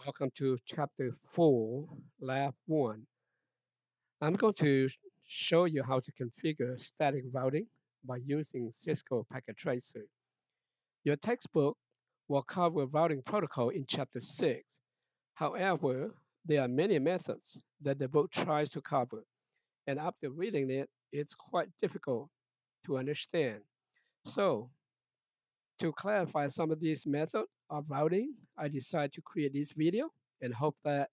Welcome to Chapter 4, Lab 1. I'm going to show you how to configure static routing by using Cisco Packet Tracer. Your textbook will cover routing protocol in Chapter 6. However, there are many methods that the book tries to cover, and after reading it, it's quite difficult to understand. So, to clarify some of these methods of routing, I decided to create this video and hope that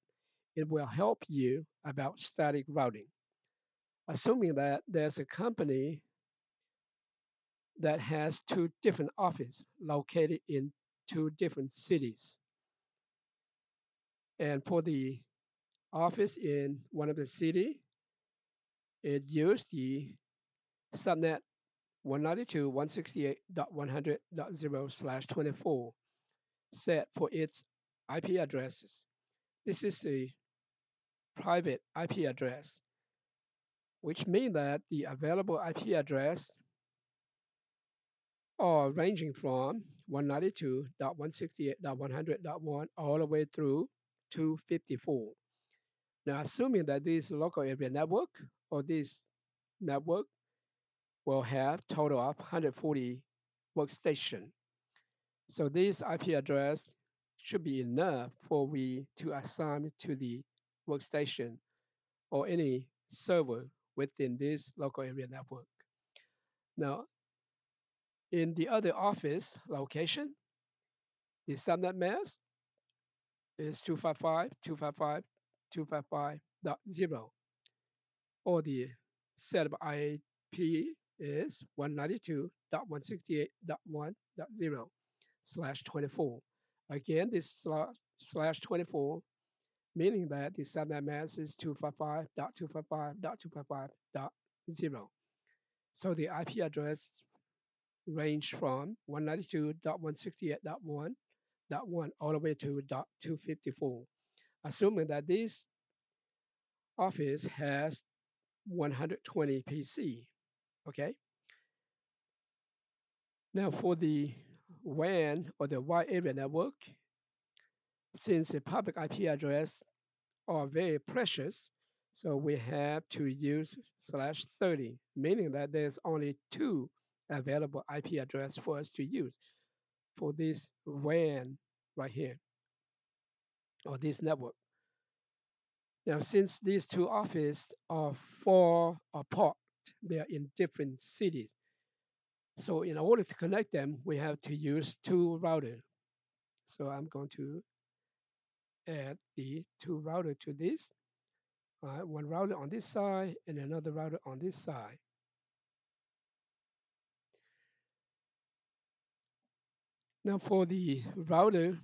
it will help you about static routing. Assuming that there's a company that has two different offices located in two different cities. And for the office in one of the city, it used the subnet 192.168.100.0/24 set for its IP addresses. This is a private IP address, which means that the available IP address are ranging from 192.168.100.1 all the way through 254. Now, assuming that this local area network or this network will have total of 140 workstation. So this IP address should be enough for we to assign to the workstation or any server within this local area network. Now, in the other office location, the subnet mask is 255.255.255.0, or the setup IP is 192.168.1.0/24. Again, this slash 24, meaning that the subnet mask is 255.255.255.0. So the IP address range from 192.168.1.1 all the way to .254, assuming that this office has 120 PC. Okay. Now for the WAN or the wide area network, since the public IP address are very precious, so we have to use slash 30, meaning that there's only two available IP address for us to use for this WAN right here or this network. Now, since these two offices are far apart, they are in different cities. So in order to connect them, we have to use two routers. So I'm going to add the two router to this. One router on this side and another router on this side. Now for the router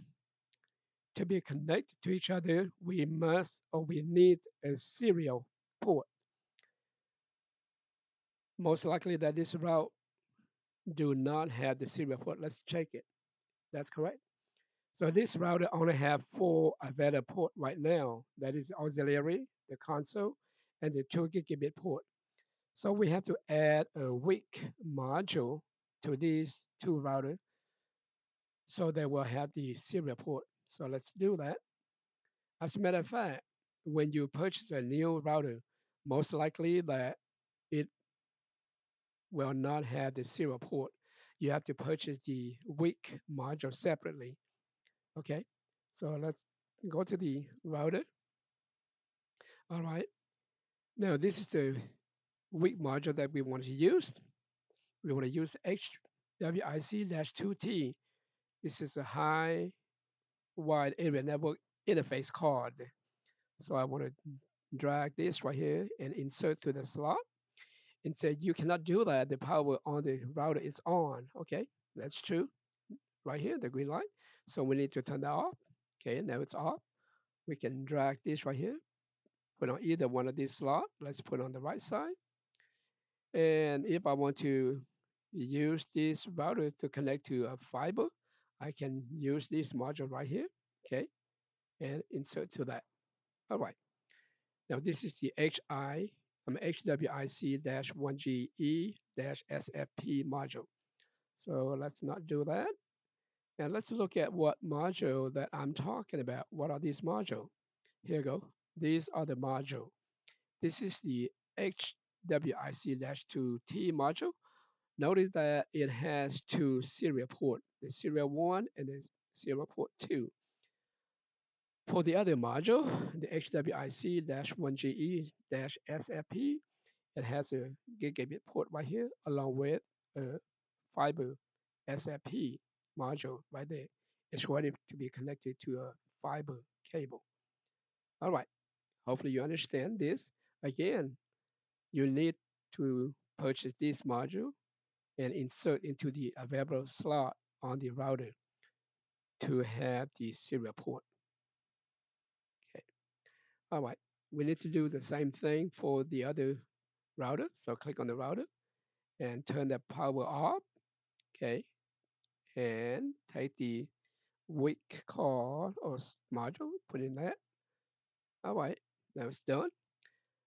to be connected to each other, we must or we need a serial port. Most likely that this route do not have the serial port. Let's check it. That's correct. So this router only have four available port right now. That is auxiliary, the console, and the 2 gigabit port. So we have to add a weak module to these two routers so they will have the serial port. So let's do that. As a matter of fact, when you purchase a new router, most likely that it will not have the serial port. You have to purchase the weak module separately. Okay, so let's go to the router. All right, now this is the weak module that we want to use. We want to use HWIC-2T. This is a high wide area network interface card. So I want to drag this right here and insert to the slot and say you cannot do that. The power on the router is on. Okay, that's true. Right here, the green light. So we need to turn that off. Okay, now it's off. We can drag this right here, put on either one of these slots. Let's put on the right side. And if I want to use this router to connect to a fiber, I can use this module right here. Okay, and insert to that. All right. Now this is the HWIC-1GE-SFP module. So let's not do that. And let's look at what module that I'm talking about. What are these modules? Here you go. These are the module. This is the HWIC-2T module. Notice that it has two serial ports, the serial 1 and the serial port 2. For the other module, the HWIC-1GE-SFP, it has a gigabit port right here along with a fiber SFP module right there. It's ready to be connected to a fiber cable. All right, hopefully you understand this. Again, you need to purchase this module and insert into the available slot on the router to have the serial port. Okay. All right. We need to do the same thing for the other router. So click on the router and turn the power off. Okay. And take the weak card or module, put in that. All right. Now it's done.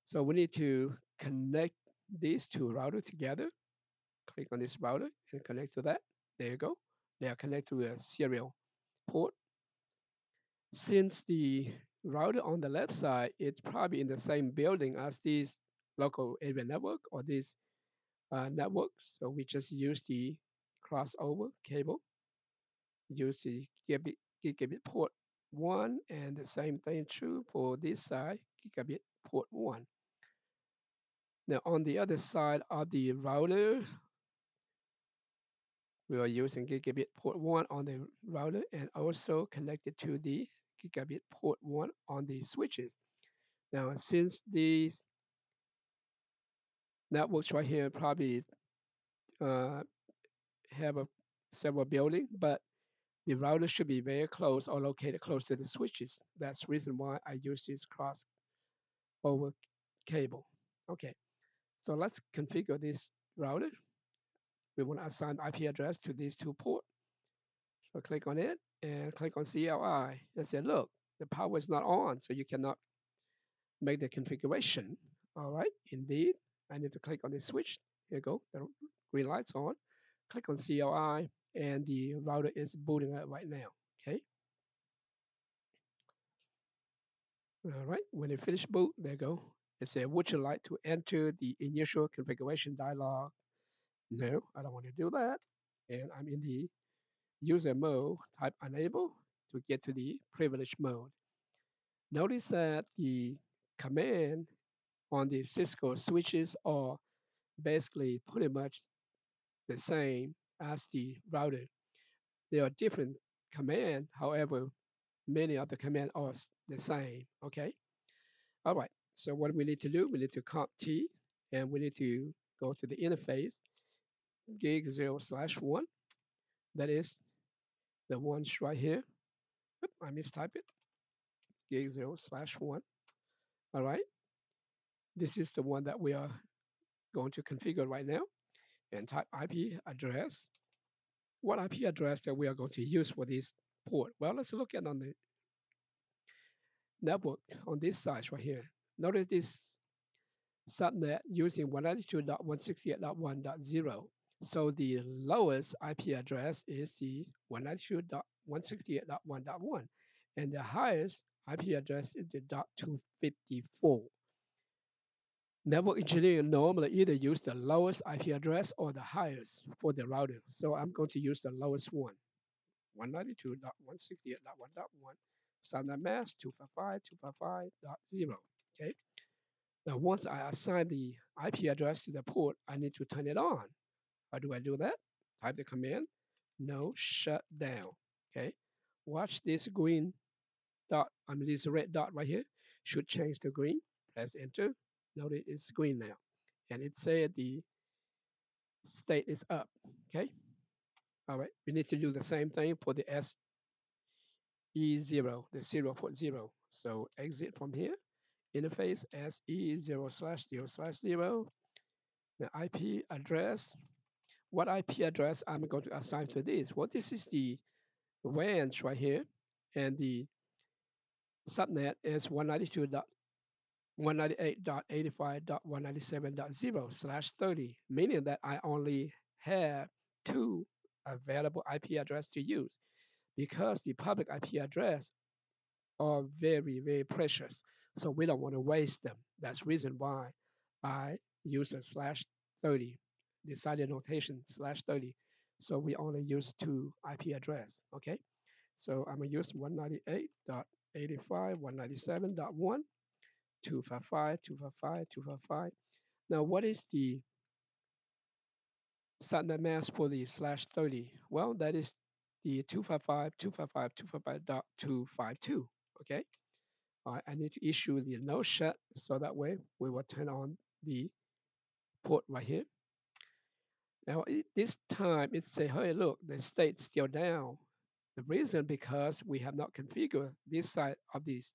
So we need to connect these two routers together. Click on this router and connect to that. There you go. They are connected to a serial port. Since the router on the left side is probably in the same building as this local area network or this networks, so we just use the crossover cable, use the gigabit port 1, and the same thing true for this side, gigabit port 1. Now on the other side of the router, we are using gigabit port 1 on the router and also connected to the gigabit port 1 on the switches. Now, since these networks right here probably uh, have several buildings, but the router should be very close or located close to the switches. That's the reason why I use this crossover cable. Okay, so let's configure this router. We want to assign IP address to these two ports. So click on it and click on CLI and say, look, the power is not on, so you cannot make the configuration. All right, indeed, I need to click on this switch. Here you go, the green light's on. Click on CLI, and the router is booting up right now. Okay, all right, when it finished boot, there you go. It said, would you like to enter the initial configuration dialog? No, I don't want to do that. And I'm in the user mode, type enable to get to the privilege mode. Notice that the command on the Cisco switches are basically pretty much the same as the router. There are different commands, however, many of the commands are the same. Okay. All right. So what we need to do, we need to comp T and we need to go to the interface gig 0/1. That is the ones right here. Oop, I mistyped it. Gig 0/1. All right. This is the one that we are going to configure right now and type IP address. What IP address that we are going to use for this port? Well, let's look at on the network on this side right here. Notice this subnet using 192.168.1.0. So the lowest IP address is the 192.168.1.1, and the highest IP address is the .254. Network engineer normally either use the lowest IP address or the highest for the router. So I'm going to use the lowest one, 192.168.1.1, standard mask 255.255.0. Okay. Now, once I assign the IP address to the port, I need to turn it on. How do I do that? Type the command no shutdown. Okay. Watch this green dot, this red dot right here should change to green. Press enter. Notice it's green now. And it said the state is up. Okay. All right. We need to do the same thing for the SE0, the 0.0. So exit from here. Interface SE0/0/0. The IP address. What IP address I'm going to assign to this? Well, this is the range right here. And the subnet is 192.198.85.197.0/30, meaning that I only have two available IP address to use. because the public IP address are very, very precious. So we don't want to waste them. That's the reason why I use a slash 30, decided notation slash 30. So we only use two IP address. Okay. So I'm going to use 198.85, 197.1, 255, 255, 255. Now, what is the subnet mask for the slash 30? Well, that is the 255, 255, 255.252. Okay. I need to issue the no shut so that way we will turn on the port right here. Now this time it say, hey, look, the state's still down. The reason because we have not configured this side of this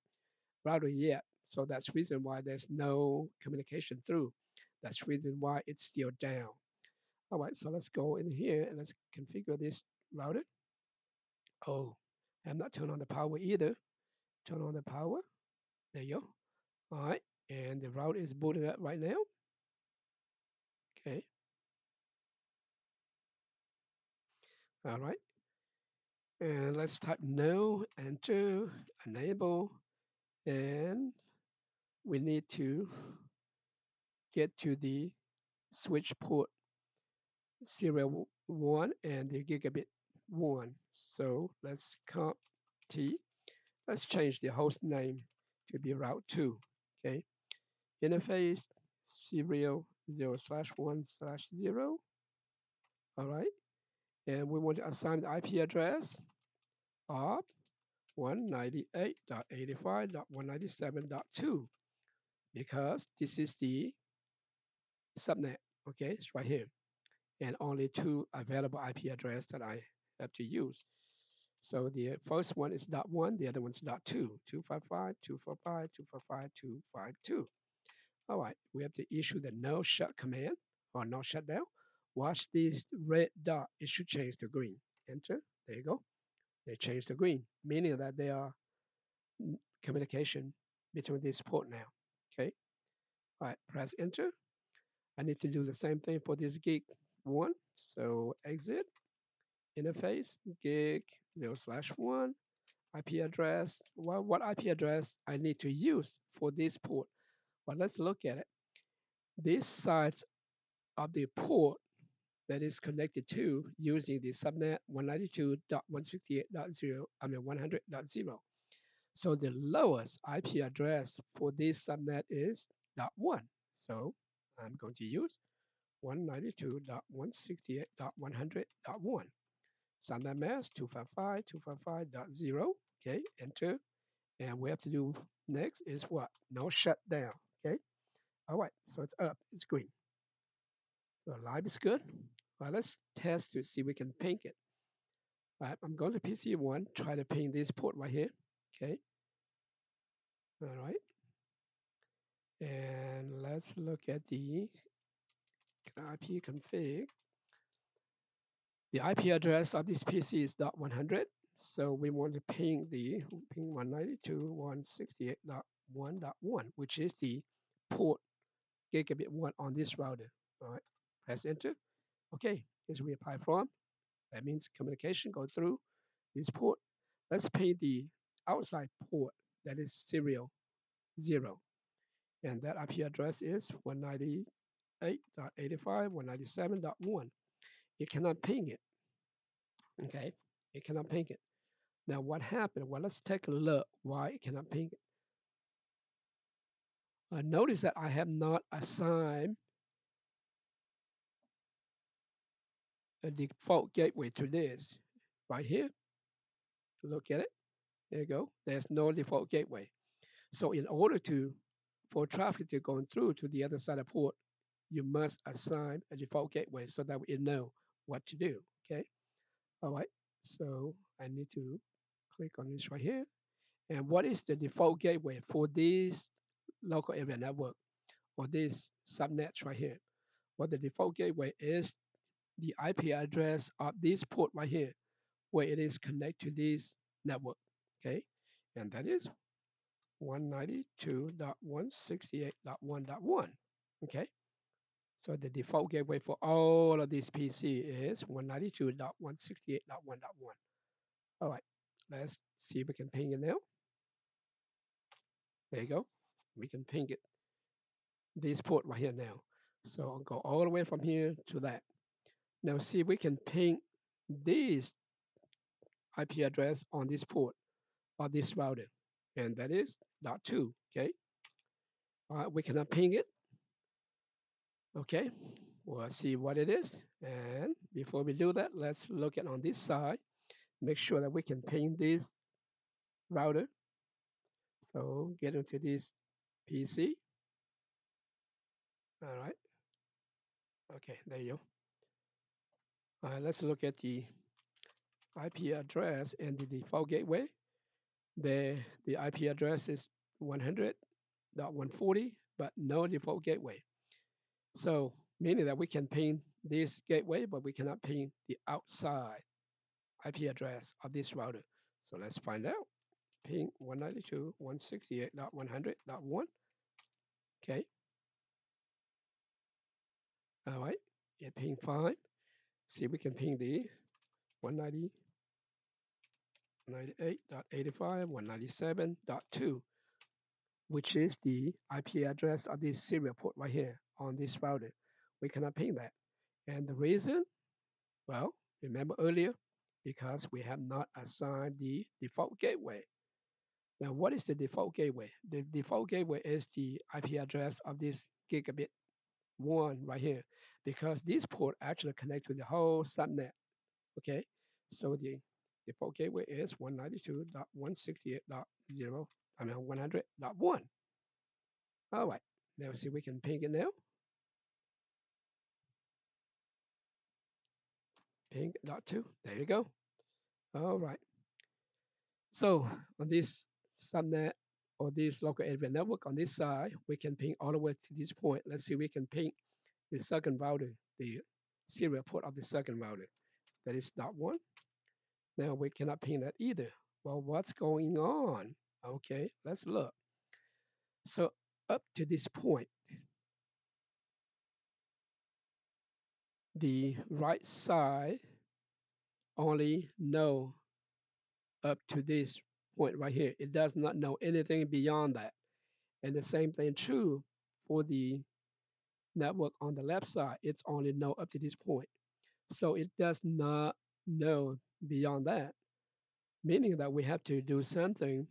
router yet. So that's the reason why there's no communication through. That's the reason why it's still down. All right, so let's go in here and let's configure this router. Oh, I'm not turning on the power either. Turn on the power. There you go. All right, and the router is booting up right now. Okay, all right. And let's type no, enter, enable, and we need to get to the switch port serial 1 and the gigabit 1. So let's comp T. Let's change the host name to be route 2. Okay. Interface serial 0/1/0. All right. And we want to assign the IP address of 198.85.197.2 because this is the subnet. Okay, it's right here. And only two available IP address that I have to use. So the first one is dot one, the other one's dot two, 255, 245, 245, 252. All right, we have to issue the no shut command or no shutdown. Watch this red dot, it should change to green. Enter, there you go. They changed to green, meaning that they are communication between this port now. Okay, all right, press enter. I need to do the same thing for this gig one. So exit, interface, gig 0/1, IP address. Well, what IP address I need to use for this port? Well, let's look at it. This side of the port that is connected to using the subnet 192.168.0, 100.0. So the lowest IP address for this subnet is .1. So I'm going to use 192.168.100.1. Subnet mask 255.255.0. Okay, enter. And we have to do next is what? No shutdown. Okay. All right. So it's up. It's green. So live is good. All right, let's test to see if we can ping it. All right, I'm going to PC1, try to ping this port right here. Okay. All right. And let's look at the IP config. The IP address of this PC is .100. So we want to ping 192.168.1.1, which is the port gigabit 1 on this router. All right. Press enter. Okay, it's reapply from. That means communication go through this port. Let's ping the outside port that is serial 0. And that IP address is 198.85, 197.1. It cannot ping it. Okay, it cannot ping it. Now what happened? Well, let's take a look why it cannot ping it. Notice that I have not assigned a default gateway to this. Right here, look at it. There you go. There's no default gateway. So in order for traffic to go through to the other side of the port, you must assign a default gateway so that we know what to do. Okay. All right. So I need to click on this right here. And what is the default gateway for this local area network or this subnet right here? Well, the default gateway is the IP address of this port right here, where it is connected to this network. Okay. And that is 192.168.1.1. Okay. So the default gateway for all of these PC is 192.168.1.1. All right. Let's see if we can ping it now. There you go. We can ping it, this port right here now. So I'll go all the way from here to that. Now see if we can ping this IP address on this port or this router. And that is dot two. Okay. All right, we cannot ping it. Okay. We'll see what it is. And before we do that, let's look at on this side. Make sure that we can ping this router. So get into this PC. All right. Okay, there you go. All right, let's look at the IP address and the default gateway. The IP address is 100.140, but no default gateway. So meaning that we can ping this gateway, but we cannot ping the outside IP address of this router. So let's find out. Ping 192.168.100.1. Okay. All right. It ping fine. See if we can ping the 198.85, 197.2, which is the IP address of this serial port right here on this router. We cannot ping that. And the reason, well, remember earlier, because we have not assigned the default gateway. Now, what is the default gateway? The default gateway is the IP address of this gigabit one right here, because this port actually connects to the whole subnet. Okay, so the default gateway is 192.168.0. I mean 100.1. All right, now see we can ping it now. Ping dot two. There you go. All right. So on this subnet or this local area network on this side, we can ping all the way to this point. Let's see, we can ping the second router, the serial port of the second router. That is dot one. Now we cannot ping that either. Well, what's going on? Okay, let's look. So up to this point, the right side only know up to this point right here. It does not know anything beyond that. And the same thing true for the network on the left side. It's only know up to this point. So it does not know beyond that, meaning that we have to do something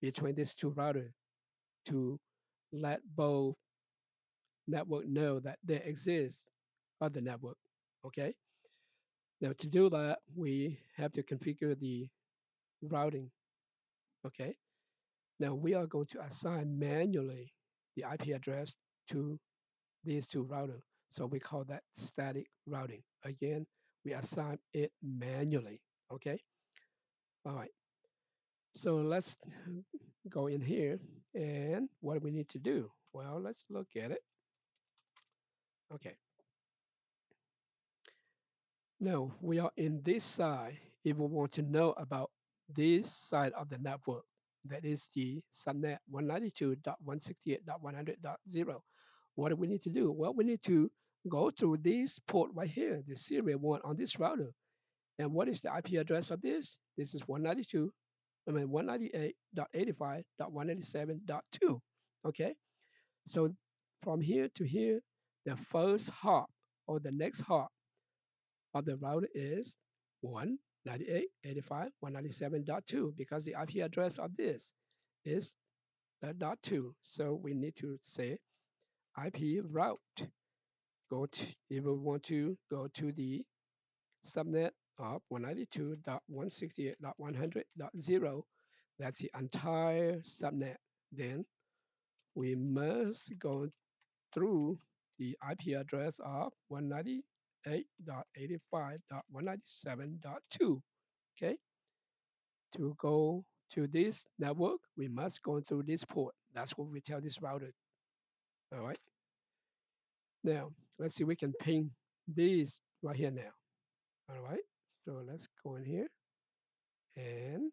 between these two routers to let both network know that there exists other network. Okay. Now to do that, we have to configure the routing. Okay. Now we are going to assign manually the IP address to these two routers. So we call that static routing. Again, we assign it manually. Okay. All right. So let's go in here and what do we need to do? Well, let's look at it. Okay. Now we are in this side. If we want to know about this side of the network, that is the subnet 192.168.100.0. What do we need to do? Well, we need to go through this port right here, the serial one on this router. And what is the IP address of this? This is 198.85.197.2. Okay. So from here to here, the first hop or the next hop of the router is 198.85.197.2 because the IP address of this is the dot two. So we need to say IP route. Go to if we want to go to the subnet of 192.168.100.0. That's the entire subnet. Then we must go through the IP address of 198.85.197.2. Okay, to go to this network, we must go through this port. That's what we tell this router. All right. Now let's see. We can ping this right here now. All right. So let's go in here and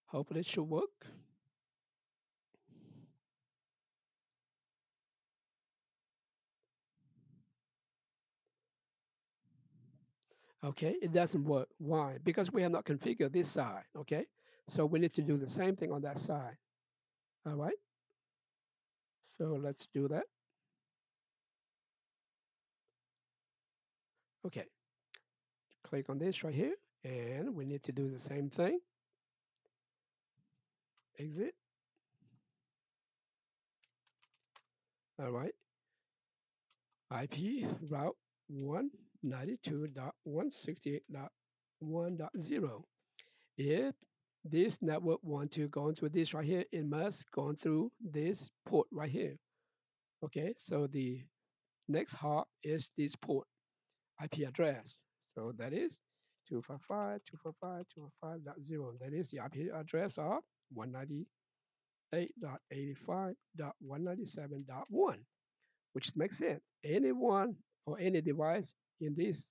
hopefully it should work. Okay, it doesn't work. Why? Because we have not configured this side. Okay, so we need to do the same thing on that side. All right, so let's do that. Okay, click on this right here, and we need to do the same thing. Exit. All right, IP route 192.168.1.0. If this network want to go into this right here, it must go through this port right here. Okay, so the next hop is this port IP address. So that is 255.255.255.0. That is the IP address of 198.85.197.1, which makes sense. Anyone or any device in this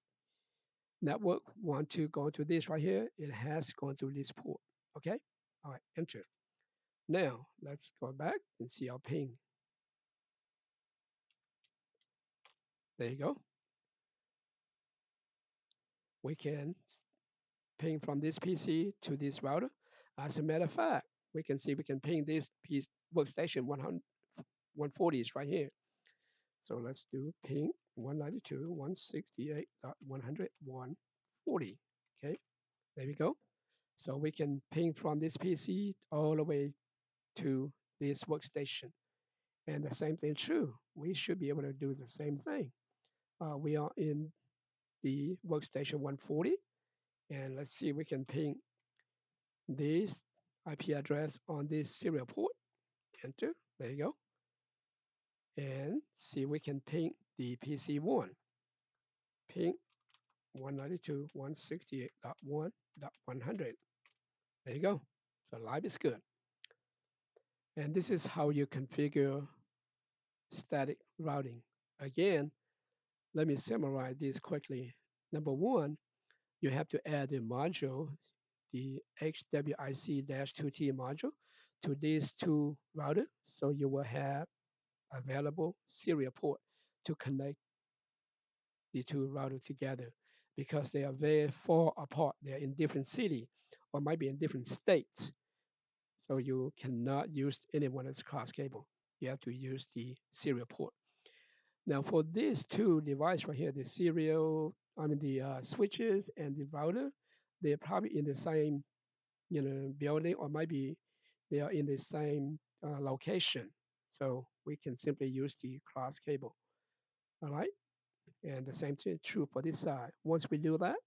network want to go to this right here, it has gone through this port. Okay? All right, enter. Now let's go back and see our ping. There you go. We can ping from this PC to this router. As a matter of fact, we can see we can ping this piece workstation 100, 140 is right here. So let's do ping 192.168.100.140. Okay, there we go. So we can ping from this PC all the way to this workstation. And the same thing true. We should be able to do the same thing. We are in the workstation 140, and let's see if we can ping this IP address on this serial port. Enter. There you go. And see if we can ping the PC1. Ping 192.168.1.100. There you go. So live is good. And this is how you configure static routing. Again, let me summarize this quickly. Number one, you have to add the module, the HWIC-2T module, to these two routers, so you will have available serial port to connect the two routers together because they are very far apart. They are in different city or might be in different states. So you cannot use any one as cross cable. You have to use the serial port. Now for these two devices right here, the serial, I mean the switches and the router, they're probably in the same building or maybe they are in the same location. So we can simply use the cross cable. All right. And the same thing true for this side. Once we do that,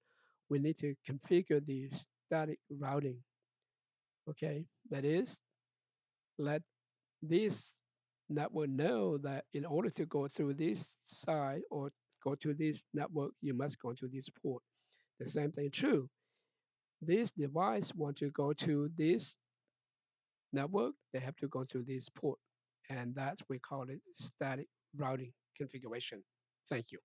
we need to configure the static routing. Okay. That is, let this network know that in order to go through this side or go to this network, you must go to this port. The same thing true. This device want to go to this network, they have to go to this port. And that's we call it static routing configuration. Thank you.